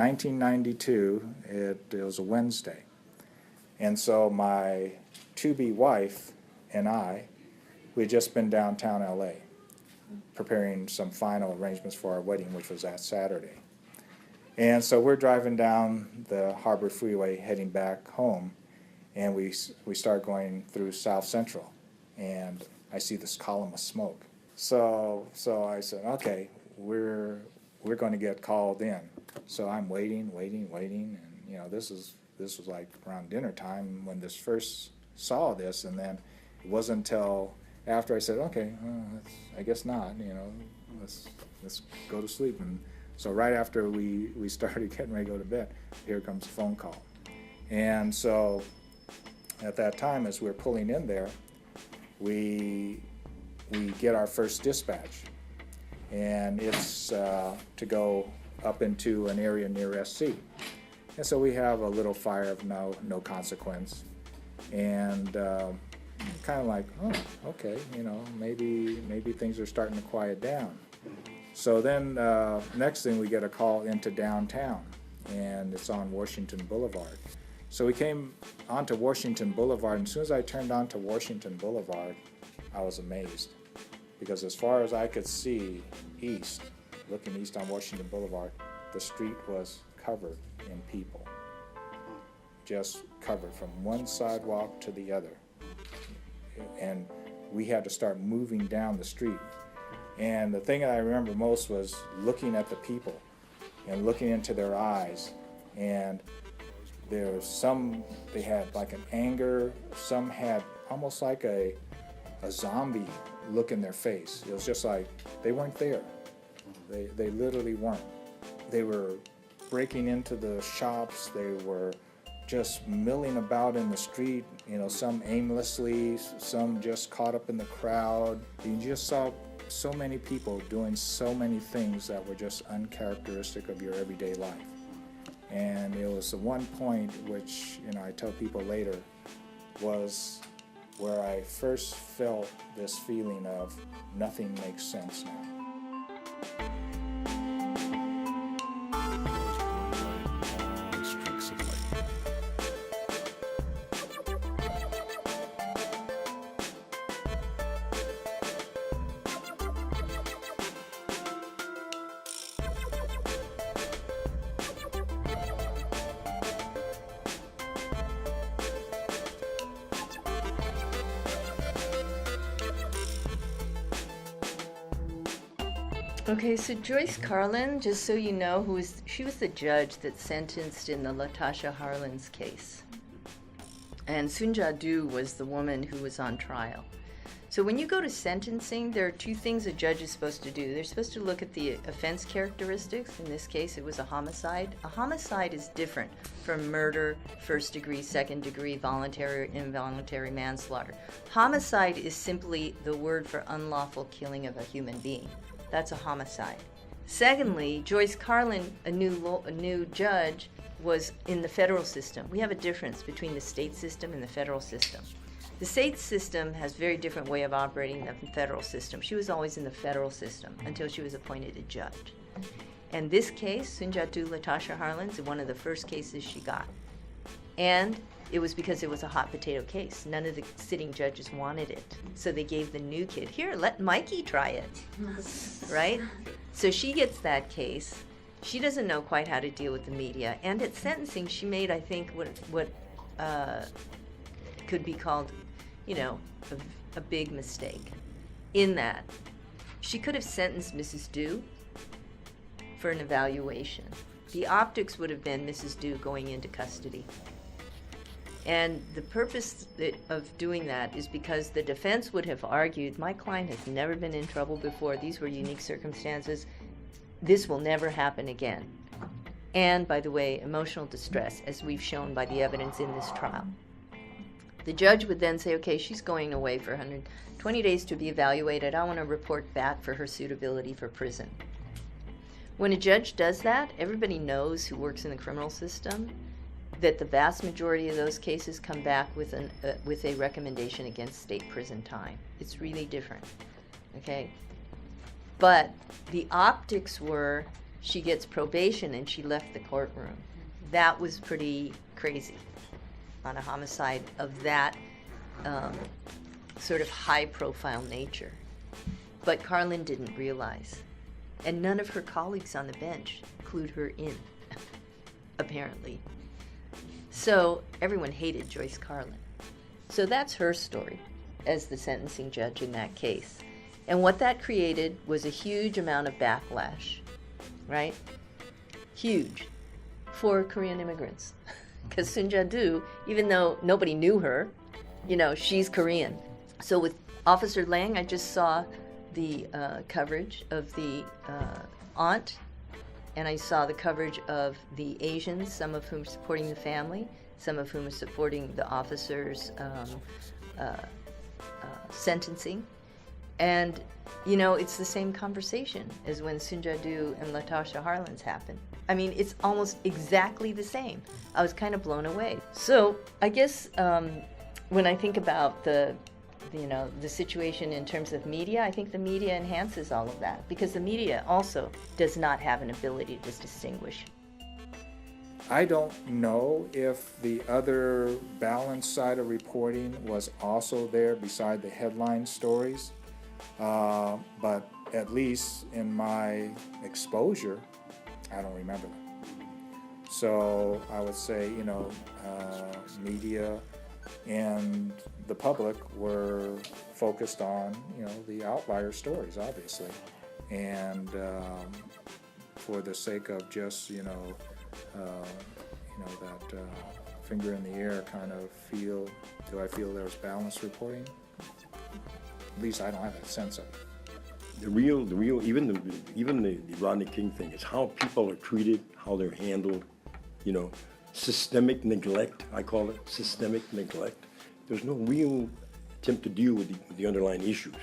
1992, it was a Wednesday. And so my to-be wife and I, we had just been downtown LA preparing some final arrangements for our wedding, which was that Saturday. And so we're driving down the Harbor Freeway heading back home, and we start going through South Central, and I see this column of smoke. So I said, okay, we're going to get called in. So I'm waiting, and you know, this was like around dinner time when this first saw this, and then it wasn't until after I said, okay, I guess not, you know, let's go to sleep. And so right after we started getting ready to go to bed, here comes a phone call. And so at that time, as we're pulling in there, we get our first dispatch, and it's to go up into an area near SC. And so we have a little fire of no consequence, and kind of like, oh, okay, you know, maybe things are starting to quiet down. So then next thing, we get a call into downtown, and it's on Washington Boulevard. So we came onto Washington Boulevard, and as soon as I turned onto Washington Boulevard, I was amazed, because as far as I could see east, looking east on Washington Boulevard, the street was covered in people, just covered from one sidewalk to the other. And we had to start moving down the street. And the thing that I remember most was looking at the people and looking into their eyes. And there was some, they had like an anger, some had almost like a zombie look in their face. It was just like they weren't there. They literally weren't. They were breaking into the shops. They were just milling about in the street, you know, some aimlessly, some just caught up in the crowd. You just saw so many people doing so many things that were just uncharacteristic of your everyday life. And it was the one point which, you know, I tell people later, was where I first felt this feeling of nothing makes sense now. Okay, so Joyce Carlin, just so you know, she was the judge that sentenced in the Latasha Harlins case. And Sunja Du was the woman who was on trial. So when you go to sentencing, there are two things a judge is supposed to do. They're supposed to look at the offense characteristics. In this case, it was a homicide. A homicide is different from murder, first degree, second degree, voluntary or involuntary manslaughter. Homicide is simply the word for unlawful killing of a human being. That's a homicide. Secondly, Joyce Carlin, a new judge, was in the federal system. We have a difference between the state system and the federal system. The state system has a very different way of operating than the federal system. She was always in the federal system until she was appointed a judge. And this case, Sunjatu Latasha Harlins, is one of the first cases she got. And it was because it was a hot potato case. None of the sitting judges wanted it. So they gave the new kid, here, let Mikey try it, right? So she gets that case. She doesn't know quite how to deal with the media. And at sentencing, she made, I think, what could be called, you know, a big mistake. In that, she could have sentenced Mrs. Du for an evaluation. The optics would have been Mrs. Du going into custody. And the purpose of doing that is because the defense would have argued, my client has never been in trouble before, these were unique circumstances, this will never happen again. And, by the way, emotional distress, as we've shown by the evidence in this trial. The judge would then say, okay, she's going away for 120 days to be evaluated. I want to report back for her suitability for prison. When a judge does that, everybody knows who works in the criminal system that the vast majority of those cases come back with a recommendation against state prison time. It's really different, okay? But the optics were she gets probation and she left the courtroom. That was pretty crazy on a homicide of that sort of high-profile nature. But Carlin didn't realize. And none of her colleagues on the bench clued her in, apparently. So everyone hated Joyce Carlin. So that's her story as the sentencing judge in that case. And what that created was a huge amount of backlash, right? Huge, for Korean immigrants. Because Sun Ja-do, even though nobody knew her, you know, she's Korean. So with Officer Lang, I just saw the coverage of the aunt, and I saw the coverage of the Asians, some of whom supporting the family, some of whom are supporting the officer's sentencing. And, you know, it's the same conversation as when Sun Ja-do and Latasha Harlins happened. I mean, it's almost exactly the same. I was kind of blown away. So I guess when I think about the situation in terms of media, I think the media enhances all of that, because the media also does not have an ability to distinguish. I don't know if the other balanced side of reporting was also there beside the headline stories, but at least in my exposure, I don't remember them. So I would say, media and the public were focused on, the outlier stories, obviously, and for the sake of just, that finger in the air kind of feel. Do I feel there's balanced reporting? At least I don't have that sense of it. The real, even the Rodney King thing is how people are treated, how they're handled, systemic neglect, I call it, systemic neglect. There's no real attempt to deal with the underlying issues.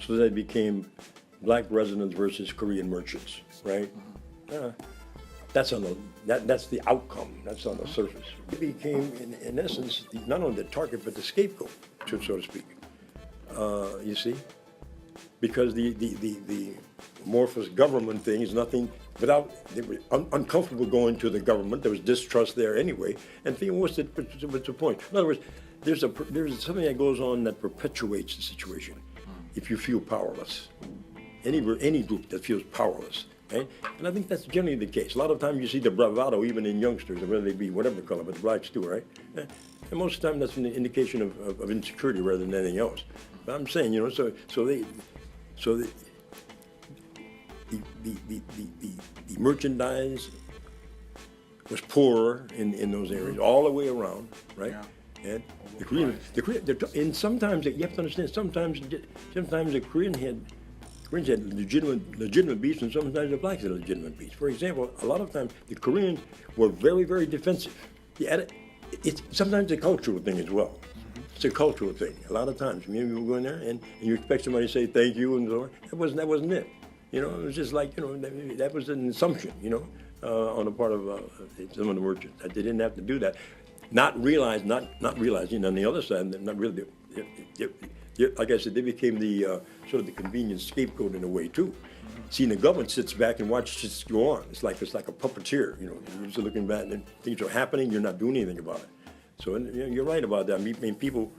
So that became black residents versus Korean merchants, right? That's the outcome. That's on the surface. It became, in essence, not only the target but the scapegoat, so to speak. You see, because the amorphous government thing is nothing without. They were uncomfortable going to the government. There was distrust there anyway. And thinking, what's the point? In other words, there's something that goes on that perpetuates the situation. If you feel powerless, any group that feels powerless. Right? And I think that's generally the case. A lot of times you see the bravado even in youngsters, whether they be whatever color, but the blacks too, right? And most of the time that's an indication of insecurity rather than anything else. But I'm saying, the merchandise was poorer in those areas all the way around, right? Yeah. And the Korean, and sometimes you have to understand. Sometimes the Koreans had legitimate beefs, and sometimes the blacks had legitimate beefs. For example, a lot of times the Koreans were very, very defensive. It's sometimes a cultural thing as well. It's a cultural thing. A lot of times, you go in there and you expect somebody to say thank you and so on. That wasn't it. It was just like that was an assumption. On the part of some of the merchants that they didn't have to do that. Not realizing on the other side, not really. Like I said, they became the sort of the convenient scapegoat in a way too. Seeing the government sits back and watches this go on. It's like a puppeteer. You're just looking back and things are happening. You're not doing anything about it. So you're right about that. I mean, people,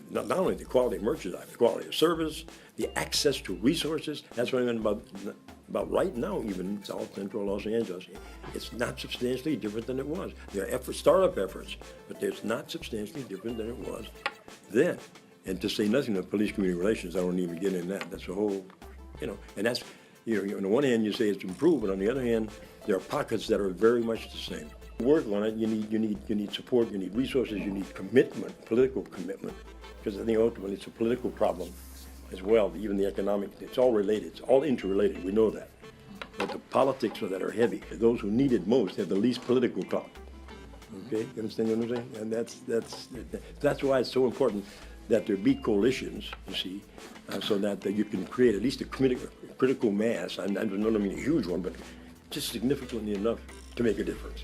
not only the quality of merchandise, the quality of service, the access to resources. That's what I meant about right now, even in South Central Los Angeles. It's not substantially different than it was. There are startup efforts, but it's not substantially different than it was then. And to say nothing of police-community relations, I don't even get in that. That's a whole, and that's, on the one hand you say it's improved, but on the other hand, there are pockets that are very much the same. To work on it, you need support, you need resources, you need commitment, political commitment, because I think ultimately it's a political problem as well. Even the economic, it's all related, it's all interrelated. We know that. But the politics that are heavy, those who need it most have the least political clout. Okay, you understand what I'm saying? And that's why it's so important that there be coalitions, you see, so that you can create at least a critical mass. I don't mean a huge one, but just significantly enough to make a difference.